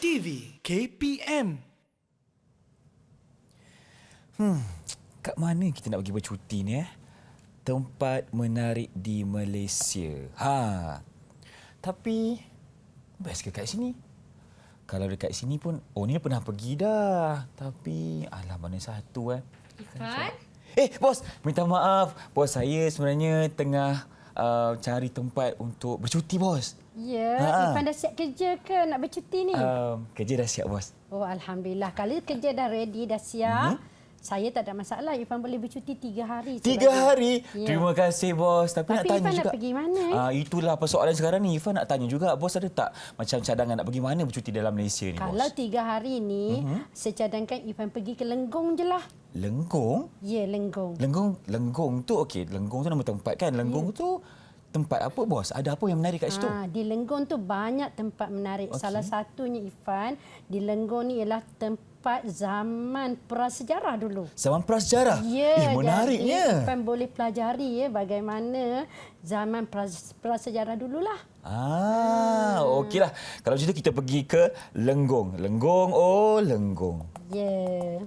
TV KPM. Kat mana kita nak pergi bercuti ni Tempat menarik di Malaysia. Tapi best ke kat sini? Kalau dekat sini pun, ni pernah pergi dah. Tapi alah mana satu Irfan? Bos, minta maaf. Bos, saya sebenarnya tengah cari tempat untuk bercuti, bos. Ya, Irfan dah siap kerja ke nak bercuti ni? Kerja dah siap, bos. Oh, Alhamdulillah. Kalau kerja dah ready, dah siap, saya tak ada masalah. Irfan boleh bercuti 3 hari. 3 hari? Ya. Terima kasih, bos. Tapi nak tanya Irfan juga. nak pergi mana? Itulah persoalan sekarang ni. Irfan nak tanya juga, bos ada tak macam cadangan nak pergi mana bercuti dalam Malaysia ni, Kalau bos? 3 hari ni, saya cadangkan Irfan pergi ke Lenggong je lah. Lenggong? Ya, Lenggong. Lenggong tu okey. Lenggong tu nama tempat kan? Lenggong tu tempat apa, bos? Ada apa yang menarik kat situ? Di Lenggong tu banyak tempat menarik. Okey. Salah satunya, Irfan, di Lenggong ni ialah tempat zaman prasejarah dulu. Zaman prasejarah? Ya, menariknya. Jadi Irfan boleh pelajari bagaimana zaman prasejarah dululah. Okeylah. Kalau macam tu kita pergi ke Lenggong. Lenggong, Lenggong. Ya.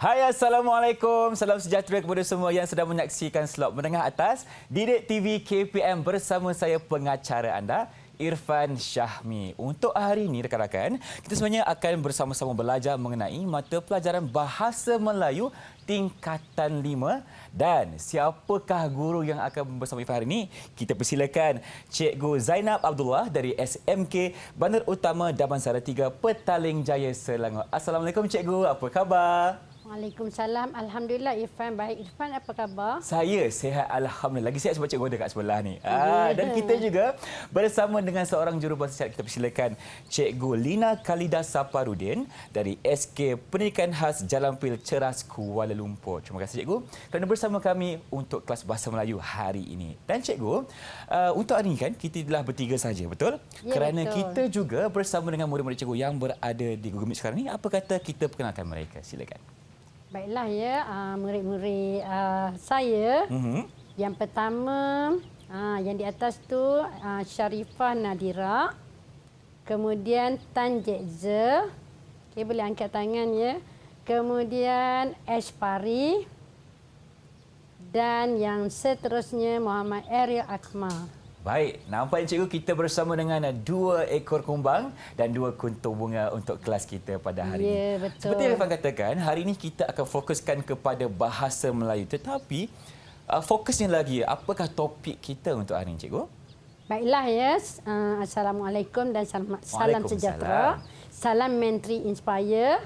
Hai, Assalamualaikum. Salam sejahtera kepada semua yang sedang menyaksikan slot menengah atas Didik TV KPM bersama saya pengacara anda, Irfan Syahmi. Untuk hari ini, rekan-rekan, kita sebenarnya akan bersama-sama belajar mengenai mata pelajaran Bahasa Melayu tingkatan 5. Dan siapakah guru yang akan bersama Irfan hari ini? Kita persilakan Cikgu Zainab Abdullah dari SMK Bandar Utama Damansara 3, Petaling Jaya, Selangor. Assalamualaikum, Cikgu. Apa khabar? Waalaikumsalam. Alhamdulillah, Irfan. Baik. Irfan, apa khabar? Saya sihat, Alhamdulillah. Lagi sihat sebab cikgu ada kat sebelah ni. Dan kita juga bersama dengan seorang jurubahasa isyarat. Kita persilakan Cikgu Lina Khalida Saparudin dari SK Pendidikan Khas Jalan Pil Ceras, Kuala Lumpur. Terima kasih, Cikgu, kerana bersama kami untuk kelas Bahasa Melayu hari ini. Dan Cikgu, untuk hari ini kan kita telah bertiga saja, betul? Ya, kerana betul. kita juga bersama dengan murid-murid Cikgu yang berada di Google Meet sekarang ni. Apa kata kita perkenalkan mereka? Silakan. Baiklah murid-murid saya. Yang pertama, yang di atas tu Sharifah Nadira. Kemudian Tan Jekze. Okay, boleh angkat tangan ya. Kemudian Ashpari. Dan yang seterusnya Muhammad Ariel Akmal. Baik, nampaknya cikgu kita bersama dengan 2 ekor kumbang dan 2 kuntung bunga untuk kelas kita pada hari ini. Ya, betul. Seperti yang Irfan katakan, hari ini kita akan fokuskan kepada bahasa Melayu. Tetapi fokusnya lagi, apakah topik kita untuk hari ini, cikgu? Baiklah ya, Assalamualaikum dan salam sejahtera. Salam Menteri Inspire.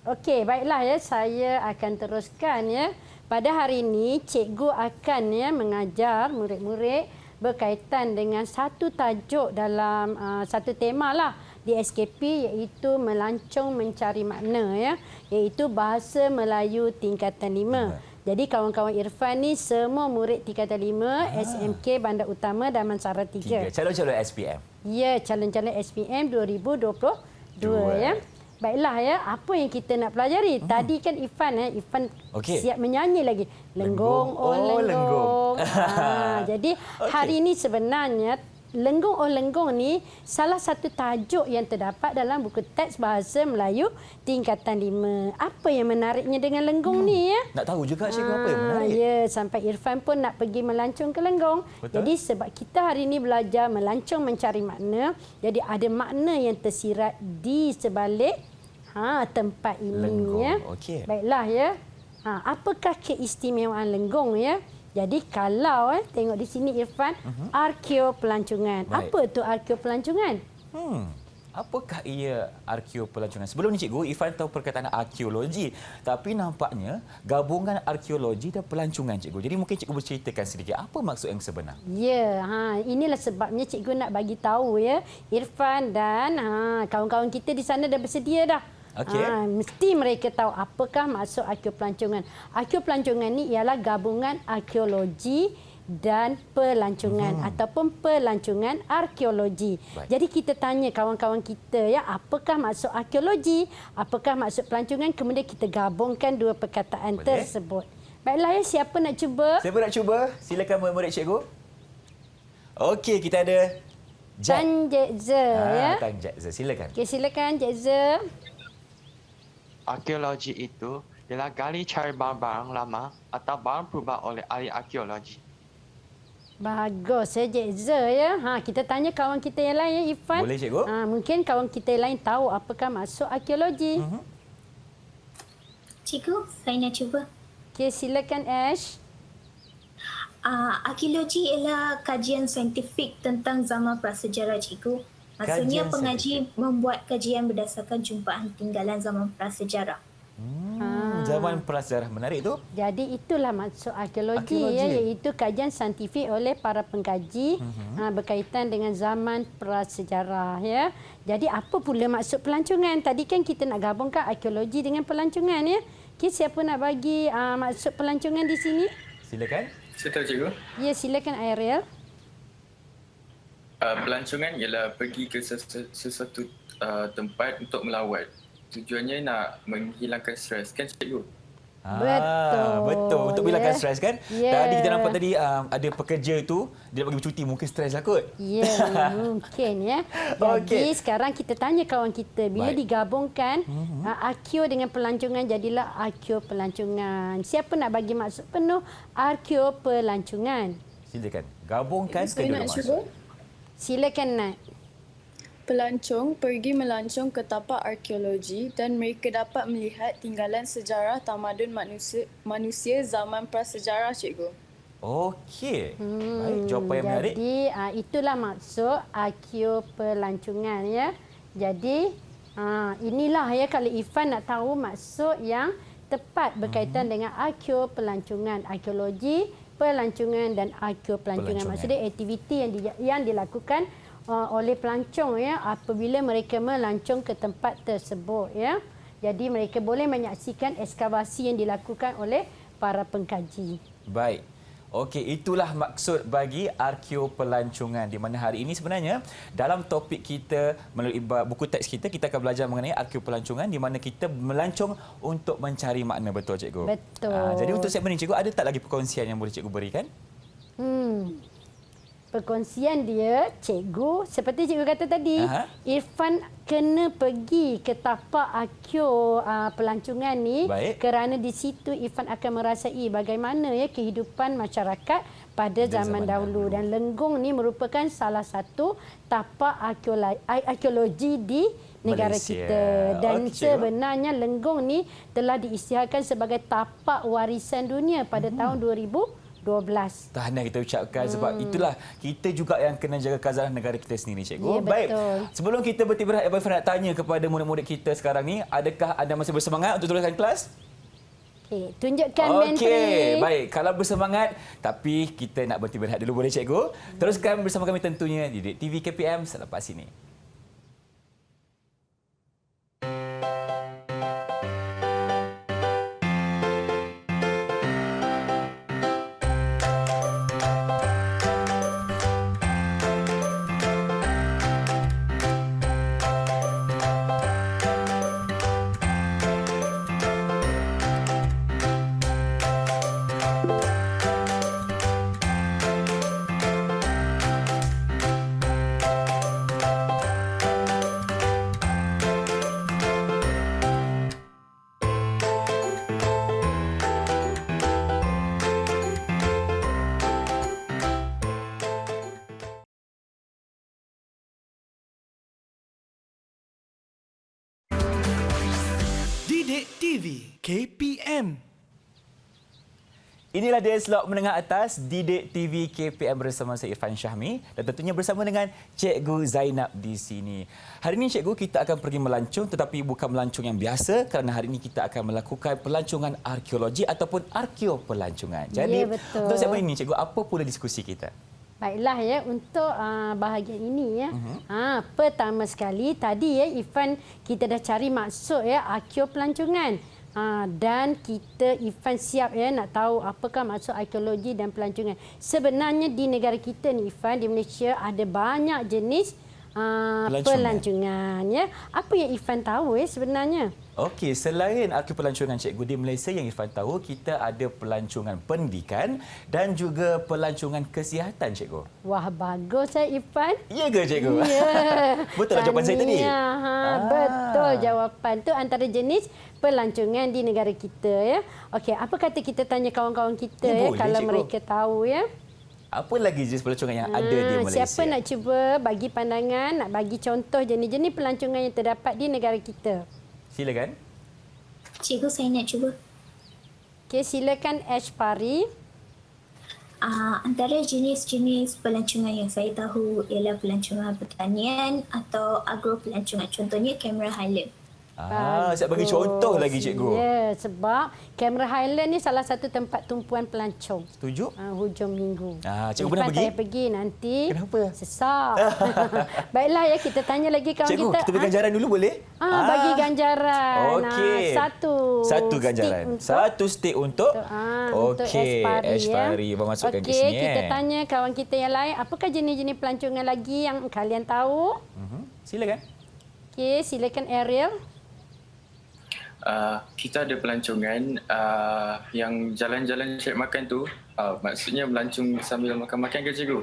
Okey, baiklah ya, saya akan teruskan ya. Pada hari ini, cikgu akan mengajar murid-murid berkaitan dengan satu tajuk dalam satu tema lah di SKP, iaitu melancong mencari makna ya, iaitu Bahasa Melayu tingkatan 5. Jadi kawan-kawan Irfan ni semua murid tingkatan 5 SMK Bandar Utama Damansara 3. Calon-calon SPM. Ya, calon-calon SPM 2022 ya. Baiklah ya, apa yang kita nak pelajari? Tadi kan Irfan siap menyanyi lagi. Lenggong, lenggong. Jadi hari ini sebenarnya Lenggong Lenggong ni salah satu tajuk yang terdapat dalam buku teks Bahasa Melayu tingkatan 5. Apa yang menariknya dengan Lenggong ni ya? Nak tahu juga cikgu apa yang menarik. Ya, sampai Irfan pun nak pergi melancong ke Lenggong. Betul. Jadi sebab kita hari ini belajar melancong mencari makna, jadi ada makna yang tersirat di sebalik tempat ini Lenggong. ya. Okey. Baiklah ya. Apakah keistimewaan Lenggong ya? Jadi kalau tengok di sini Irfan, arkeo pelancongan. Baik. Apa tu arkeo pelancongan? Apakah ia arkeopelancongan? Sebelum ni cikgu, Irfan tahu perkataan arkeologi. Tapi nampaknya gabungan arkeologi dan pelancongan cikgu. Jadi mungkin cikgu berceritakan sedikit apa maksud yang sebenar. Ya, inilah sebabnya cikgu nak bagi tahu ya, Irfan dan kawan-kawan kita di sana dah bersedia dah. Okey. Mesti mereka tahu apakah maksud arkeopelancongan. Arkeopelancongan ni ialah gabungan arkeologi dan pelancongan ataupun pelancongan arkeologi. Baik. Jadi kita tanya kawan-kawan kita ya, apakah maksud arkeologi, apakah maksud pelancongan, kemudian kita gabungkan dua perkataan Boleh. tersebut. Baiklah ya, siapa nak cuba? Siapa nak cuba? Silakan murid-murid cikgu. Okey, kita ada Jack. Tan Jekza ya. Tan Jack. Silakan. Okey, silakan Jekza. Arkeologi itu ialah gali cari barang-barang lama atau barang purba oleh ahli arkeologi. Bagus ya Jekza ya. Kita tanya kawan kita yang lain ya Irfan. Boleh, cikgu. Mungkin kawan kita yang lain tahu apakah maksud arkeologi. Cikgu, saya nak cuba. Okey, silakan Ash. Arkeologi ialah kajian saintifik tentang zaman prasejarah, cikgu. Maksudnya Kajian pengaji membuat kajian berdasarkan jumpaan tinggalan zaman prasejarah. Zaman prasejarah, menarik tu. Jadi itulah maksud arkeologi ya, iaitu kajian saintifik oleh para pengkaji berkaitan dengan zaman prasejarah ya. Jadi apa pula maksud pelancongan? Tadi kan kita nak gabungkan arkeologi dengan pelancongan ya. Okey, siapa nak bagi maksud pelancongan di sini? Silakan. Saya tahu cikgu. Ya, silakan Ariel. Pelancongan ialah pergi ke sesuatu tempat untuk melawat. Tujuannya nak menghilangkan stres, kan cikgu? Betul, Untuk hilangkan ya. stres kan? Ya. Tadi kita nampak tadi ada pekerja tu dia nak bagi bercuti, mungkin stres lah kot. Ya, mungkin ya. Jadi sekarang kita tanya kawan kita, bila Baik. digabungkan arkeo dengan pelancongan jadilah arkeopelancongan. Siapa nak bagi maksud penuh arkeopelancongan? Silakan. Gabungkan Saya kedua nak cuba. maksud. Silakan Nat. Pelancong pergi melancong ke tapak arkeologi dan mereka dapat melihat tinggalan sejarah tamadun manusia zaman prasejarah, cikgu. Okey. Baik, jawapan yang menarik. Jadi itulah maksud arkeopelancongan ya. Jadi inilah ya, kalau Irfan nak tahu maksud yang tepat berkaitan dengan arkeopelancongan, arkeologi, pelancongan dan arkeopelancongan. Maksudnya aktiviti yang dilakukan oleh pelancong ya apabila mereka melancong ke tempat tersebut ya. Jadi mereka boleh menyaksikan ekskavasi yang dilakukan oleh para pengkaji. Baik. Okey, itulah maksud bagi arkeopelancongan, di mana hari ini sebenarnya dalam topik kita melalui buku teks kita akan belajar mengenai arkeopelancongan di mana kita melancong untuk mencari makna, betul cikgu? Betul. Jadi untuk segmen ini cikgu, ada tak lagi perkongsian yang boleh cikgu berikan? Perkongsian dia, cikgu, seperti cikgu kata tadi, Irfan kena pergi ke tapak arkeo pelancongan ni. Baik. Kerana di situ Irfan akan merasai bagaimana ya kehidupan masyarakat pada zaman dahulu. Dan Lenggong ni merupakan salah satu tapak arkeologi di negara Malaysia. kita. Dan Okey. sebenarnya Lenggong ni telah diisytiharkan sebagai tapak warisan dunia pada tahun 2012. Tahniah kita ucapkan sebab itulah kita juga yang kena jaga khazanah negara kita sendiri, cikgu. Ya, Baik. betul. Sebelum kita bertiba, Abang Irfan nak tanya kepada murid-murid kita sekarang ni, adakah anda masih bersemangat untuk teruskan kelas? Okey, tunjukkan menteri. Okey, baik. Kalau bersemangat, tapi kita nak berhenti berehat dulu, boleh cikgu? Teruskan bersama kami tentunya di Didik TV KPM selepas ini. Didik TV KPM. Inilah dia slot menengah atas Didik TV KPM bersama saya Irfan Syahmi dan tentunya bersama dengan Cikgu Zainab di sini. Hari ini Cikgu kita akan pergi melancong tetapi bukan melancong yang biasa kerana hari ini kita akan melakukan pelancongan arkeologi ataupun arkeopelancongan. Jadi untuk segmen ini Cikgu, apa pula diskusi kita? Baiklah ya, untuk bahagian ini ya. Pertama sekali tadi ya Irfan kita dah cari maksud ya arkeopelancongan. Dan Irfan siap ya nak tahu apakah maksud arkeologi dan pelancongan. Sebenarnya di negara kita ni Irfan, di Malaysia ada banyak jenis pelancongan ya. Apa yang Irfan tahu sebenarnya? Okey, selain arkeopelancongan Cikgu, di Malaysia yang Irfan tahu kita ada pelancongan pendidikan dan juga pelancongan kesihatan Cikgu. Wah, bagus Irfan. Ya ke Cikgu? Ya. Betul jawapan saya tadi? Betul jawapan tu antara jenis pelancongan di negara kita ya. Okey, apa kata kita tanya kawan-kawan kita ya, boleh, kalau Cikgu. mereka tahu ya. Apa lagi jenis pelancongan yang ada di Malaysia? Siapa nak cuba bagi pandangan, nak bagi contoh jenis-jenis pelancongan yang terdapat di negara kita? Silakan. Cikgu, saya nak cuba. Okey, silakan Ash Pari. Antara jenis-jenis pelancongan yang saya tahu ialah pelancongan pertanian atau agropelancongan. Contohnya kamera Highland. Saya bagi contoh lagi Cikgu. Ya, sebab kamera Highland ni salah satu tempat tumpuan pelancong. Setuju? Hujung minggu. Cikgu pernah Irfan pergi? tak payah pergi nanti. Kenapa? Sesak. Baiklah ya, kita tanya lagi kawan Cikgu, kita. kita beri ganjaran dulu boleh? Bagi ganjaran. Okey. Satu ganjaran. Stick Satu stick untuk untuk Ash Pari. Masukkan ke sini. Kita tanya kawan kita yang lain, apakah jenis-jenis pelancongan lagi yang kalian tahu? Silakan. Okey, silakan Ariel. Kita ada pelancongan yang jalan-jalan cari makan tu, maksudnya melancong sambil makan-makan ke Cikgu?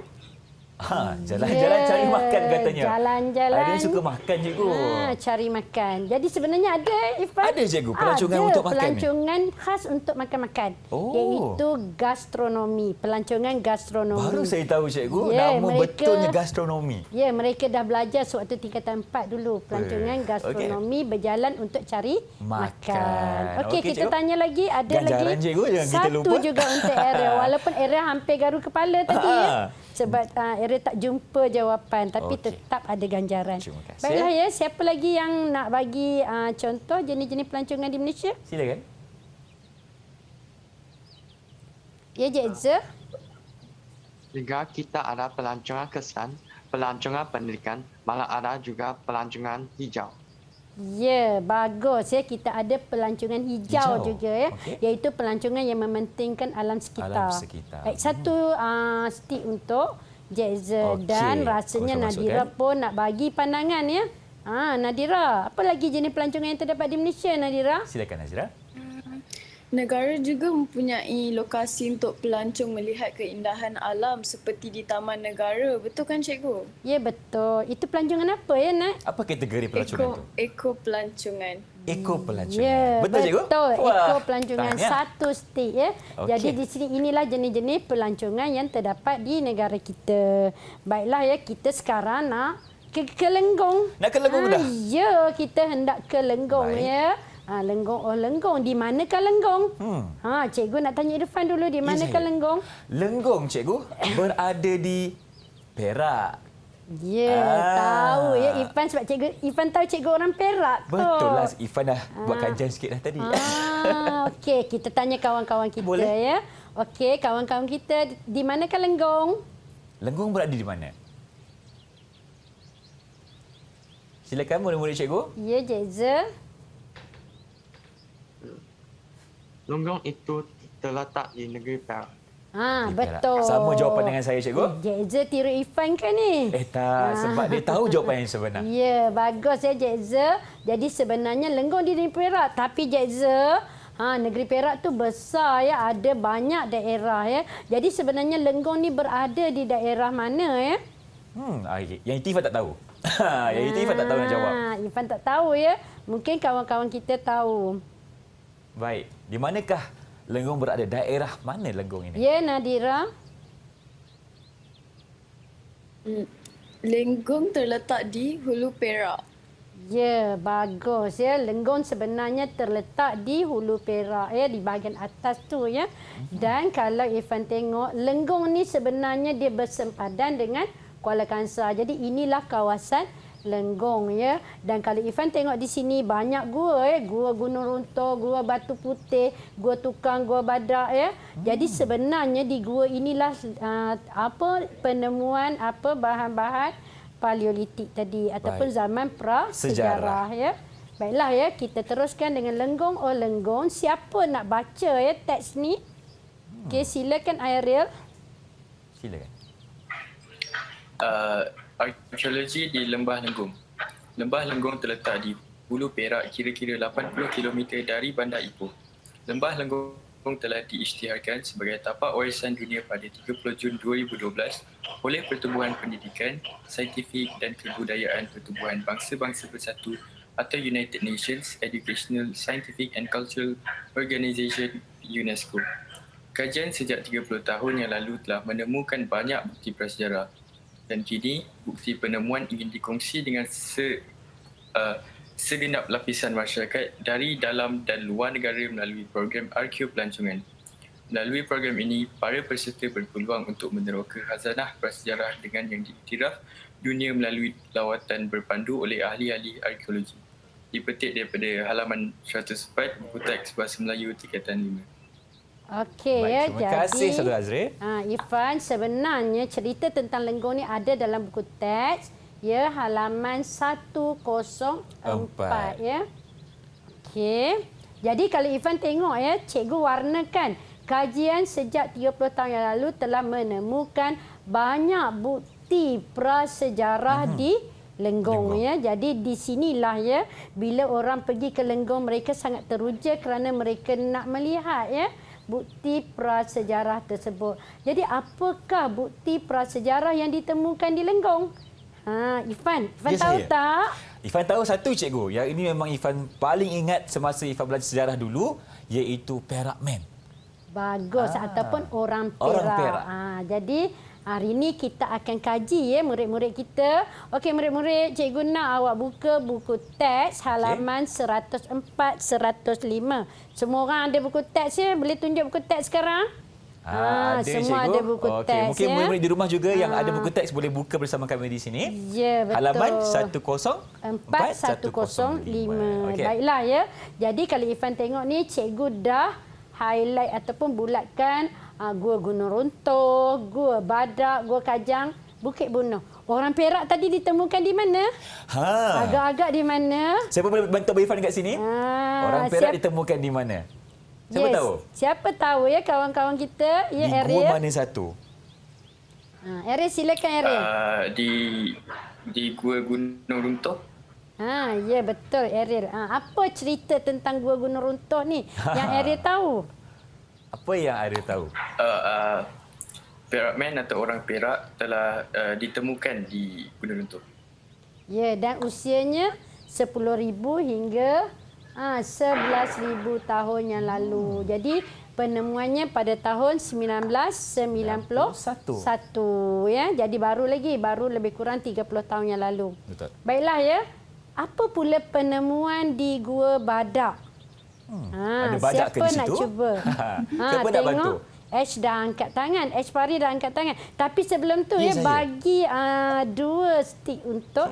Jalan-jalan cari makan katanya. Jalan-jalan. Ada yang suka makan Cikgu. Cari makan. Jadi sebenarnya ada Irfan. Ada Cikgu pelancongan untuk makan ni? Pelancongan khas untuk makan-makan. Iaitu gastronomi. Pelancongan gastronomi. Baru saya tahu Cikgu, Ya, nama betulnya gastronomi. Ya, mereka dah belajar sewaktu tingkatan 4 dulu. Pelancongan gastronomi berjalan untuk cari makan. Okey, kita Cikgu. tanya lagi. Ada Ganjaran, lagi Cikgu, jangan kita lupa. satu juga untuk Ariel. Walaupun Ariel hampir garu kepala tadi ya. Sebab Ariel tak jumpa jawapan, tapi tetap ada ganjaran. Terima kasih. Baiklah ya, siapa lagi yang nak bagi contoh jenis-jenis pelancongan di Malaysia? Silakan. Ya, Cik Zah. Juga kita ada pelancongan kesan, pelancongan pendidikan, malah ada juga pelancongan hijau. Ya, bagus ya. Kita ada pelancongan hijau juga ya. Iaitu pelancongan yang mementingkan alam sekitar. Baik, satu stick untuk Jeza dan rasanya Nadira pun nak bagi pandangan ya. Nadira, apa lagi jenis pelancongan yang terdapat di Malaysia Nadira? Silakan Nazira. Negara juga mempunyai lokasi untuk pelancong melihat keindahan alam seperti di Taman Negara. Betul kan Cikgu? Ya, betul. Itu pelancongan apa ya, Nat? Apa kategori pelancongan itu? Eko-pelancongan. Eko-pelancongan. Ya, betul Cikgu? Betul. Wah, Eko-pelancongan satu stick ya. Jadi di sini inilah jenis-jenis pelancongan yang terdapat di negara kita. Baiklah ya, kita sekarang nak ke Lenggong. Nak ke Lenggong dah? Ya, kita hendak ke Lenggong ya. Lenggong. Lenggong. Di manakah Lenggong? Cikgu nak tanya Irfan dulu, di manakah Lenggong? Lenggong Cikgu berada di Perak. Ya, tahu ya Irfan sebab Irfan tahu cikgu orang Perak tu. Betul lah, Irfan dah buat kajian sikit dah tadi. Okey, kita tanya kawan-kawan kita ya. Okey, kawan-kawan kita, di manakah Lenggong? Lenggong berada di mana? Silakan murid-murid cikgu. Ya, Jeza. Lenggong itu terletak di negeri Perak. Betul. Sama jawapan dengan saya cikgu. Jeza tiru Irfan ke ni? Tak, sebab dia tahu jawapan yang sebenar. Ya, bagus ya Jeza. Jadi sebenarnya Lenggong di negeri Perak, tapi Jeza, negeri Perak tu besar ya, ada banyak daerah ya. Jadi sebenarnya Lenggong ni berada di daerah mana ya? Yang itu Irfan tak tahu. Yang itu Irfan tak tahu nak jawab. Irfan tak tahu ya. Mungkin kawan-kawan kita tahu. Baik, di manakah Lenggong berada? Daerah mana Lenggong ini? Ya, Nadira. Lenggong terletak di Hulu Perak. Ya, bagus ya. Lenggong sebenarnya terletak di Hulu Perak ya, di bahagian atas tu ya. Dan kalau Irfan tengok, Lenggong ni sebenarnya dia bersempadan dengan Kuala Kangsar. Jadi inilah kawasan Lenggong ya. Dan kalau Irfan tengok di sini banyak gua ya, gua Gunung Runtuh, gua Batu Putih, gua Tukang, gua Badak ya. Jadi sebenarnya di gua inilah penemuan bahan-bahan paleolitik tadi ataupun zaman prasejarah ya. Baiklah ya, kita teruskan dengan Lenggong. Oh Lenggong, siapa nak baca ya teks ni? Okey, silakan Ariel. Silakan. Arkeologi di Lembah Lenggong. Lembah Lenggong terletak di Hulu Perak kira-kira 80 km dari Bandar Ipoh. Lembah Lenggong telah diisytiharkan sebagai tapak warisan dunia pada 30 Jun 2012 oleh Pertubuhan Pendidikan, Saintifik dan Kebudayaan Pertubuhan Bangsa-Bangsa Bersatu atau United Nations Educational, Scientific and Cultural Organization UNESCO. Kajian sejak 30 tahun yang lalu telah menemukan banyak bukti prasejarah dan kini bukti penemuan ingin dikongsi dengan segenap lapisan masyarakat dari dalam dan luar negara melalui program Arkeo Pelancongan. Melalui program ini, para peserta berpeluang untuk meneroka khazanah prasejarah dengan yang diiktiraf dunia melalui lawatan berpandu oleh ahli-ahli arkeologi. Dipetik daripada halaman 104 buku teks Bahasa Melayu tingkatan 5. Okey Baik, ya, terima kasih Saudara Azril. Irfan, sebenarnya cerita tentang Lenggong ni ada dalam buku teks ya, halaman 104 ya. Okey. Jadi kalau Irfan tengok ya, cikgu warnakan kajian sejak 30 tahun yang lalu telah menemukan banyak bukti prasejarah di Lenggong ya. Jadi di sinilah ya, bila orang pergi ke Lenggong mereka sangat teruja kerana mereka nak melihat ya bukti prasejarah tersebut. Jadi apakah bukti prasejarah yang ditemukan di Lenggong? Irfan Ya, tahu saya. tak? Irfan tahu satu cikgu. Yang ini memang Irfan paling ingat semasa Irfan belajar sejarah dulu, iaitu Perak Man. Bagus, ataupun orang Perak. Orang Perak. Jadi hari ini kita akan kaji ya murid-murid kita. Okey murid-murid, cikgu nak awak buka buku teks halaman 104 105. Semua orang ada buku teks ya? Boleh tunjuk buku teks sekarang? Ada, semua cikgu. ada buku Okey, teks mungkin ya. murid-murid di rumah juga yang ada buku teks boleh buka bersama kami di sini. Ya, betul. Halaman 104 105. Okey. Baiklah ya. Jadi kalau Irfan tengok ni, cikgu dah highlight ataupun bulatkan Gua Gunung Runtuh, Gua Badak, Gua Kajang, Bukit Bunuh. Orang Perak tadi ditemukan di mana? Agak-agak di mana? Siapa boleh bantu Irfan kat sini? Orang Perak ditemukan di mana? Siapa tahu? Siapa tahu ya kawan-kawan kita? Ya, di Ariel. gua mana satu? Ariel, silakan Ariel. Di Gua Gunung Runtuh. Ya betul Ariel. Apa cerita tentang Gua Gunung Runtuh ni yang Ariel tahu? Apa yang Ariel tahu? Perak Man atau orang Perak telah ditemukan di Gunung Runtuh. Ya, dan usianya 10,000 hingga 11,000 tahun yang lalu. Jadi penemuannya pada tahun 1991 ya. Jadi baru lebih kurang 30 tahun yang lalu. Betul. Baiklah ya. Apa pula penemuan di Gua Badak? Ada badak ke di situ? Siapa nak cuba? Siapa nak bantu? H dah angkat tangan. H Pari dah angkat tangan. Tapi sebelum tu Ya, saya. bagi 2 stick untuk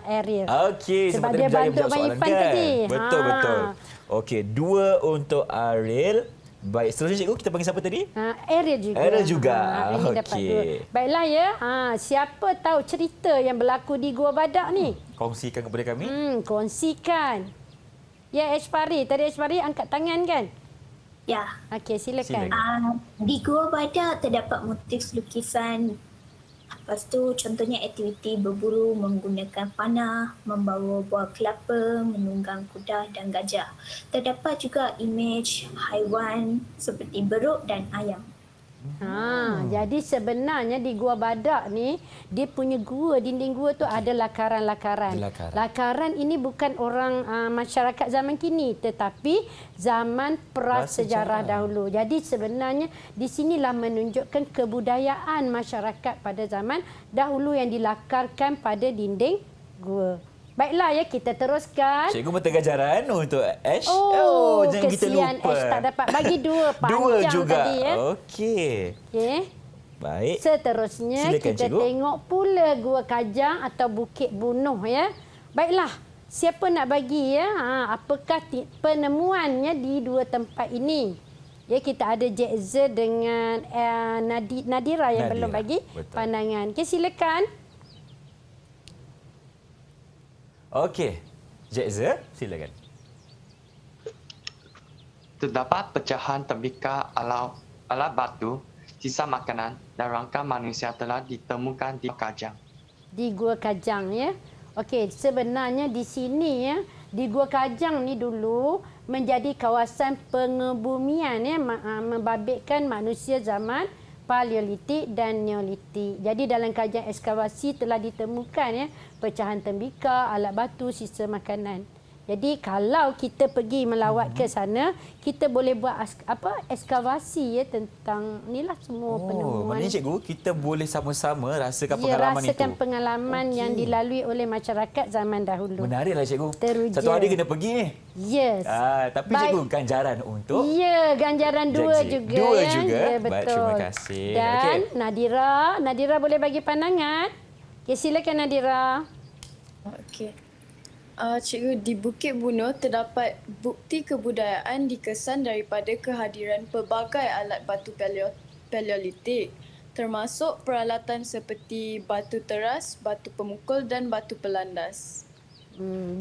Ariel. Okey, Sebab sebab dia bantu menjawab Abang soalan Irfan kan? tadi. Betul, betul. Okey, 2 untuk Ariel. Baik, seterusnya cikgu kita panggil siapa tadi? Ariel juga. Ariel juga. Ariel dapat Okey. 2. Baiklah ya. Siapa tahu cerita yang berlaku di Gua Badak ni? Kongsikan kepada kami. Kongsikan. Ya, H Pari. Tadi H Pari angkat tangan kan? Ya. Okey, silakan. Di Gua Badak terdapat motif lukisan. Lepas tu contohnya aktiviti berburu menggunakan panah, membawa buah kelapa, menunggang kuda dan gajah. Terdapat juga imej haiwan seperti beruk dan ayam. Jadi sebenarnya di Gua Badak ni, dia punya gua, dinding gua tu ada lakaran-lakaran. Lakaran ini bukan orang masyarakat zaman kini, tetapi zaman prasejarah dahulu. Jadi sebenarnya di sinilah menunjukkan kebudayaan masyarakat pada zaman dahulu yang dilakarkan pada dinding gua. Baiklah ya, kita teruskan. Cikgu minta ganjaran untuk Ash. Jangan kita kesian lupa. Ash tak dapat bagi 2 panjang Dua juga. tadi ya. Okey. Okey. Baik. Seterusnya Silakan, kita cikgu. tengok pula Gua Kajang atau Bukit Bunuh ya. Baiklah, siapa nak bagi ya? Apakah penemuannya di 2 tempat ini? Ya, kita ada Jekza dengan Nadira yang belum bagi pandangan. Okey, silakan. Okey. Jekza, silakan. Terdapat pecahan tembikar alat batu, sisa makanan dan rangka manusia telah ditemukan di Kajang. Di Gua Kajang ya. Okey, sebenarnya di sini ya, di Gua Kajang ni dulu menjadi kawasan pengebumian ya, membabitkan manusia zaman Paleolitik dan Neolitik. Jadi dalam kajian ekskavasi telah ditemukan ya pecahan tembikar, alat batu, sisa makanan. Jadi kalau kita pergi melawat ke sana, kita boleh buat ekskavasi ya tentang inilah semua penemuan. Maknanya cikgu, kita boleh sama-sama rasakan pengalaman itu. Rasakan pengalaman yang dilalui oleh masyarakat zaman dahulu. Menariklah cikgu. Teruja. Satu hari kena pergi ni. Yes. Tapi cikgu, ganjaran untuk Ya, ganjaran 2 juga. Dua ya. juga. Ya, betul. Baik, terima kasih. Dan Nadira boleh bagi pandangan. Okay, silakan Nadira. Okey. Cikgu, di Bukit Bunuh terdapat bukti kebudayaan dikesan daripada kehadiran pelbagai alat batu paleolitik, termasuk peralatan seperti batu teras, batu pemukul dan batu pelandas.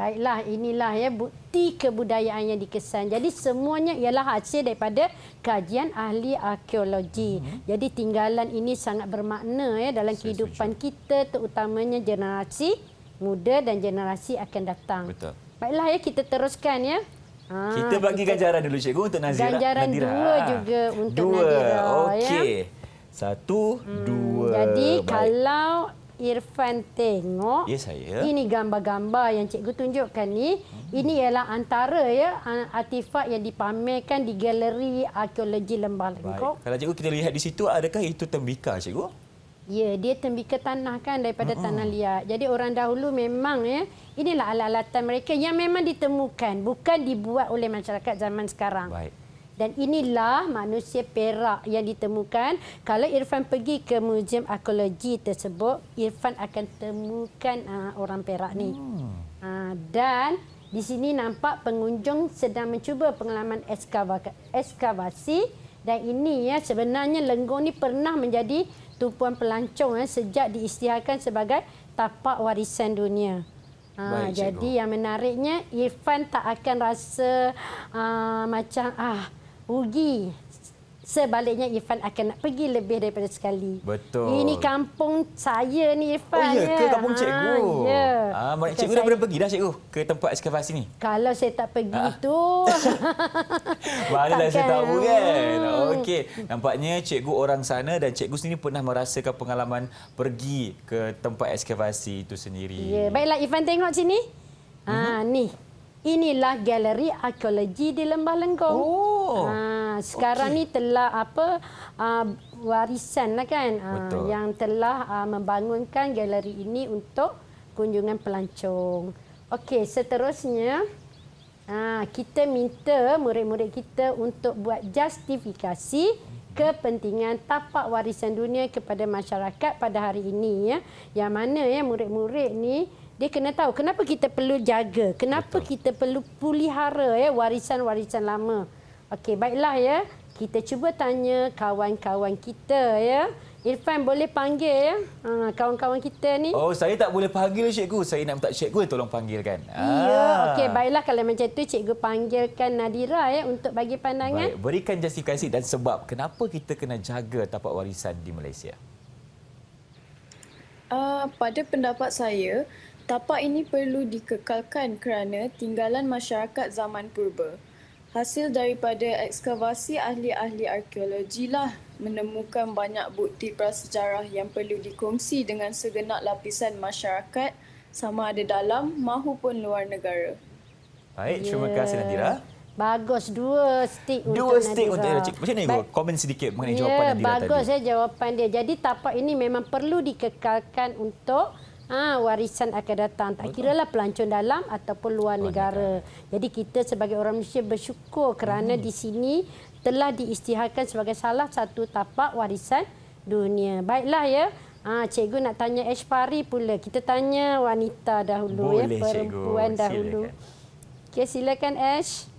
Baiklah, inilah ya bukti kebudayaan yang dikesan. Jadi semuanya ialah hasil daripada kajian ahli arkeologi. Jadi tinggalan ini sangat bermakna ya dalam kehidupan kita, terutamanya generasi muda dan generasi akan datang. Betul. Baiklah ya, kita teruskan ya. Kita bagi ganjaran dulu cikgu untuk Nadira. Ganjaran Nadira. 2 juga untuk 2. Nadira. Okey. Ya. 1, 2. Jadi Baik. kalau Irfan tengok, Ya, saya. ini gambar-gambar yang cikgu tunjukkan ni, ini ialah antara ya artifak yang dipamerkan di Galeri Arkeologi Lembah Lengkok. Baik. Kalau cikgu kita lihat di situ, adakah itu tembikar cikgu? Ya, dia tembikar tanah kan daripada tanah liat. Jadi orang dahulu memang ya, inilah alat-alatan mereka yang memang ditemukan, bukan dibuat oleh masyarakat zaman sekarang. Baik. Dan inilah manusia Perak yang ditemukan. Kalau Irfan pergi ke Museum Arkeologi tersebut, Irfan akan temukan orang Perak ni. Dan di sini nampak pengunjung sedang mencuba pengalaman ekskavasi. Dan ini ya sebenarnya Lenggong ni pernah menjadi tumpuan pelancong sejak diisytiharkan sebagai tapak warisan dunia. Baik, Jadi yang menariknya, Irfan tak akan rasa macam rugi. Sebaliknya Irfan akan nak pergi lebih daripada sekali. Betul. Ini kampung saya ni Irfan. Oh ya ke kampung cikgu? Ya. Cikgu dah pernah pergi dah cikgu ke tempat ekskavasi ni? Kalau saya tak pergi tu... Manalah saya takkan. tahu kan. Okey, nampaknya cikgu orang sana dan cikgu sendiri pernah merasakan pengalaman pergi ke tempat ekskavasi itu sendiri. Ya, baiklah Irfan tengok sini. Ni. Inilah Galeri Arkeologi di Lembah Lenggong. Sekarang ni telah warisan lah kan yang telah membangunkan galeri ini untuk kunjungan pelancong. Okey, seterusnya kita minta murid-murid kita untuk buat justifikasi kepentingan tapak warisan dunia kepada masyarakat pada hari ini ya. Yang mana ya murid-murid ni dia kena tahu kenapa kita perlu jaga, kenapa kita perlu pelihara ya warisan-warisan lama. Okey, baiklah ya. Kita cuba tanya kawan-kawan kita ya. Irfan boleh panggil ya kawan-kawan kita ni. Oh, saya tak boleh panggil cikgu. Saya nak minta cikgu tolong panggilkan. Ya, okey, baiklah kalau macam tu cikgu panggilkan Nadira ya untuk bagi pandangan. Baik, berikan justifikasi dan sebab kenapa kita kena jaga tapak warisan di Malaysia. Pada pendapat saya, tapak ini perlu dikekalkan kerana tinggalan masyarakat zaman purba. Hasil daripada ekskavasi ahli-ahli arkeologi lah menemukan banyak bukti prasejarah yang perlu dikongsi dengan segenap lapisan masyarakat sama ada dalam maupun luar negara. Baik, terima kasih Nadira. Bagus, 2 stick untuk Nadira. 2 stick untuk cikgu. Macam mana cikgu? Komen sedikit mengenai jawapan Nadira tadi. Bagus jawapan dia. Jadi tapak ini memang perlu dikekalkan untuk warisan akan datang. Tak kiralah pelancong dalam ataupun luar negara. Jadi kita sebagai orang Malaysia bersyukur kerana di sini telah diisytiharkan sebagai salah satu tapak warisan dunia. Baiklah ya. Cikgu nak tanya Ash Pari pula. Kita tanya wanita dahulu. Boleh, perempuan cikgu. dahulu. Okey, silakan Ash.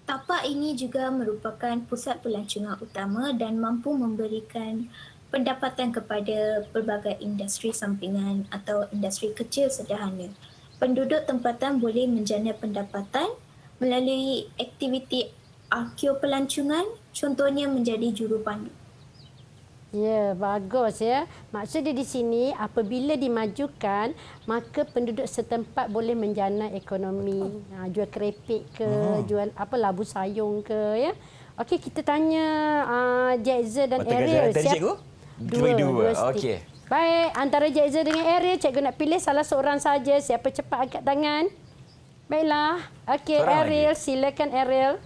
Tapak ini juga merupakan pusat pelancongan utama dan mampu memberikan pendapatan kepada pelbagai industri sampingan atau industri kecil sederhana. Penduduk tempatan boleh menjana pendapatan melalui aktiviti arkeopelancongan, contohnya menjadi jurupandu. Ya, bagus ya. Maksudnya di sini apabila dimajukan, maka penduduk setempat boleh menjana ekonomi. Jual kerepek ke, jual labu sayung ke ya. Okey, kita tanya Jaiza dan Ariel. Tadi cikgu? Dua. Okey. Baik, antara Jaiza dengan Ariel, cikgu nak pilih salah seorang saja. Siapa cepat angkat tangan? Baiklah. Okey, Ariel, silakan Ariel.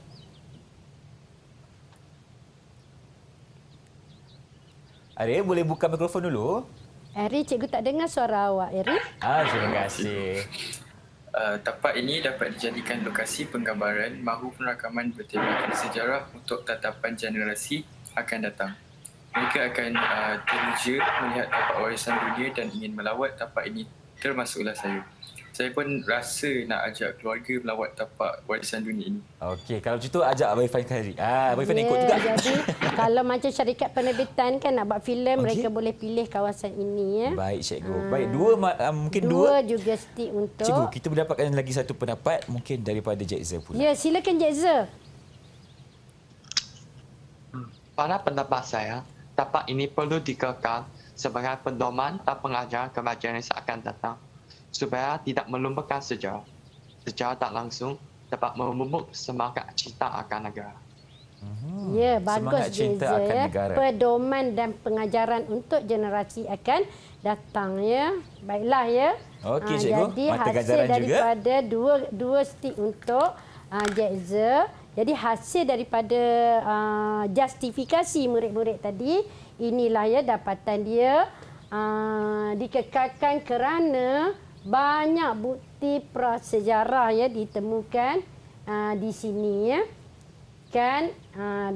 Ariel, boleh buka mikrofon dulu? Ariel, cikgu tak dengar suara awak, Ariel. Terima kasih. Tapak ini dapat dijadikan lokasi penggambaran mahu penrakaman bertemakan sejarah untuk tatapan generasi akan datang. Mereka akan teruja melihat tapak warisan dunia dan ingin melawat tapak ini, termasuklah saya. Saya pun rasa nak ajak keluarga melawat tapak warisan dunia ini. Okey, kalau macam tu ajak Abang Irfan sekali. Abang Irfan ikut juga. Jadi kalau macam syarikat penerbitan kan nak buat filem, mereka boleh pilih kawasan ini ya. Baik cikgu. Baik, mungkin dua juga stick untuk. Cikgu, kita mendapatkan lagi satu pendapat mungkin daripada Jaiza pula. Ya, silakan Jaiza. Pada pendapat saya, tapak ini perlu dikekalkan sebagai pedoman dan pengajaran kepada generasi akan datang supaya tidak melupakan sejarah. Sejarah tak langsung dapat memupuk semangat cinta akan negara. Ya, bagus Semangat cinta Jaiza akan ya. negara. Pedoman dan pengajaran untuk generasi akan datang ya. Baiklah ya. Okey, cikgu. Jadi Mata hasil ganjaran juga. daripada dua stick untuk Jaiza. Jadi hasil daripada justifikasi murid-murid tadi, inilah ya dapatan dia dikekalkan kerana banyak bukti prasejarah ya ditemukan di sini ya. Kan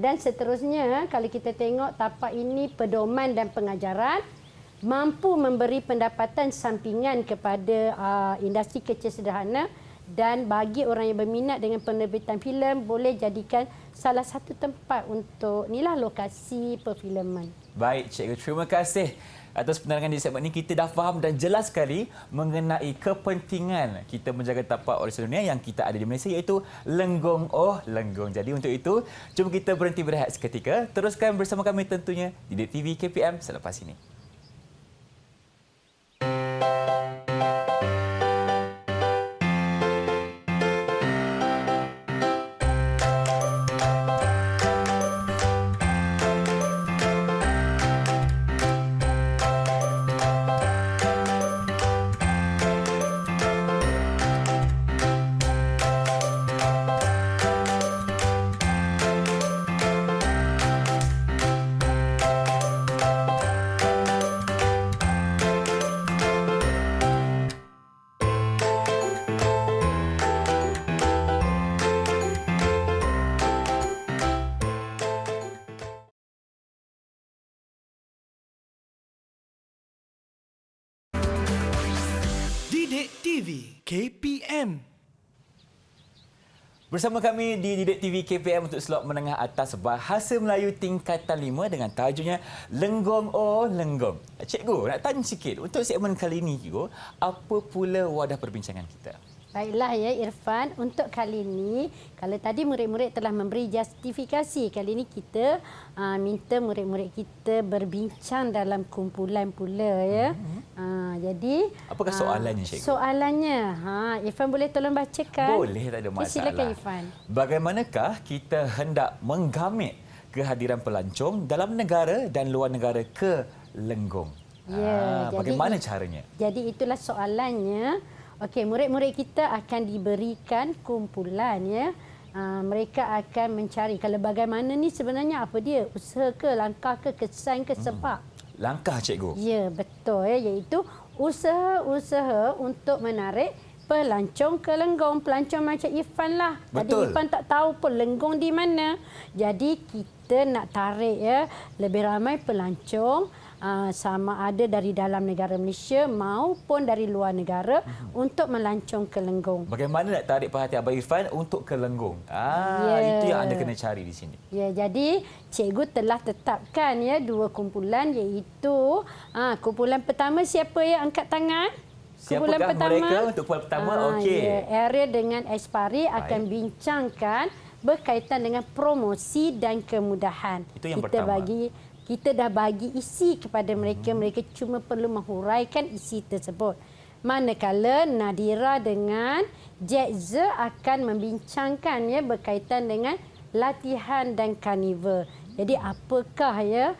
dan seterusnya kalau kita tengok tapak ini pedoman dan pengajaran mampu memberi pendapatan sampingan kepada industri kecil sederhana dan bagi orang yang berminat dengan penerbitan filem boleh jadikan salah satu tempat untuk inilah lokasi perfilman. Baik cikgu, terima kasih atas penerangan di segmen ini. Kita dah faham dan jelas sekali mengenai kepentingan kita menjaga tapak warisan dunia yang kita ada di Malaysia iaitu Lenggong Oh Lenggong. Jadi untuk itu, jom kita berhenti berehat seketika. Teruskan bersama kami tentunya di Didik TV KPM selepas ini. Didik TV KPM. Bersama kami di Didik TV KPM untuk slot menengah atas Bahasa Melayu tingkatan 5 dengan tajuknya Lenggong Oh Lenggong. Cikgu, nak tanya sikit untuk segmen kali ini, cikgu, apa pula wadah perbincangan kita? Baiklah ya Irfan, untuk kali ini kalau tadi murid-murid telah memberi justifikasi, kali ini kita minta murid-murid kita berbincang dalam kumpulan pula ya. Jadi apakah soalannya, cikgu? Soalannya, Irfan boleh tolong bacakan? Boleh, tak ada masalah. Silakan Irfan. Bagaimanakah kita hendak menggamit kehadiran pelancong dalam negara dan luar negara ke Lenggong? Ya, bagaimana caranya? Jadi itulah soalannya. Okey, murid-murid kita akan diberikan kumpulan ya. Mereka akan mencari kalau bagaimana ni sebenarnya apa dia? Usaha ke, langkah ke, kesan ke, sepak? langkah cikgu. Ya, betul ya, iaitu usaha-usaha untuk menarik pelancong ke Lenggong. Pelancong macam Irfan lah. Tadi Betul. Irfan tak tahu pun Lenggong di mana. Jadi kita nak tarik ya lebih ramai pelancong sama ada dari dalam negara Malaysia maupun dari luar negara untuk melancong ke Lenggong. Bagaimana nak tarik perhatian Abang Irfan untuk ke Lenggong? Itu yang anda kena cari di sini. Ya, jadi cikgu telah tetapkan ya 2 kumpulan, iaitu kumpulan pertama siapa yang angkat tangan? Kumpulan Siapakah pertama, mereka untuk kumpulan pertama? Okey. Ya, area dengan Aspari akan bincangkan berkaitan dengan promosi dan kemudahan. Itu yang pertama. Kita dah bagi isi kepada mereka. Mereka cuma perlu menghuraikan isi tersebut. Manakala Nadira dengan Jekza akan membincangkan ya berkaitan dengan latihan dan karnival. Jadi apakah ya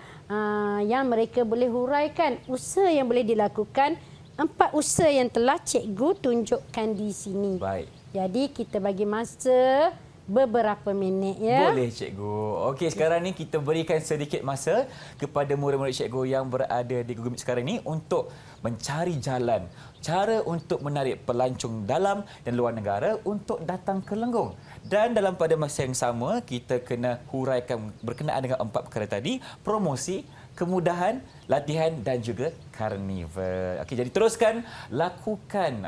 yang mereka boleh huraikan, usaha yang boleh dilakukan, 4 usaha yang telah cikgu tunjukkan di sini. Baik. Jadi kita bagi masa beberapa minit ya. Boleh cikgu. Okey, sekarang ni kita berikan sedikit masa kepada murid-murid cikgu yang berada di Google Meet sekarang ni untuk mencari jalan, cara untuk menarik pelancong dalam dan luar negara untuk datang ke Lenggong. Dan dalam pada masa yang sama, kita kena huraikan berkenaan dengan 4 perkara tadi, promosi, kemudahan, latihan dan juga karnival. Okey, jadi teruskan lakukan